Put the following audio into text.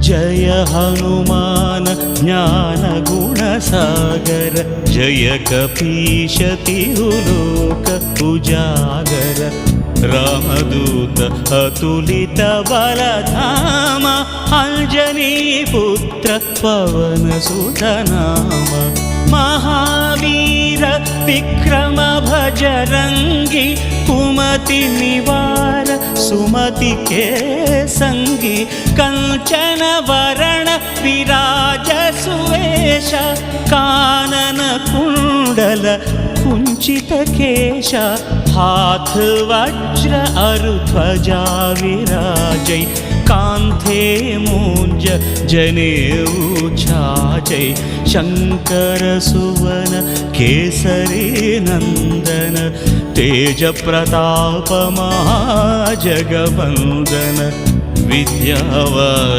जय हनुमान ज्ञान गुणसागर जय कपीश तिरुलोक उजागर रामदूत अतुलित बलधाम अंजनी पुत्र पवन सुत नाम महावीर विक्रम भजरंगी कुमति निवार सुमति के संगी कंचन वरण विराज सुवेश कानन कुंडल कुंचित केश हाथ वज्र अरु ध्वजा विराजै कांथे मूंज जनेऊ छाजै शंकर सुवन केसरी नंदन तेज प्रताप महाजगवंदन विद्यावान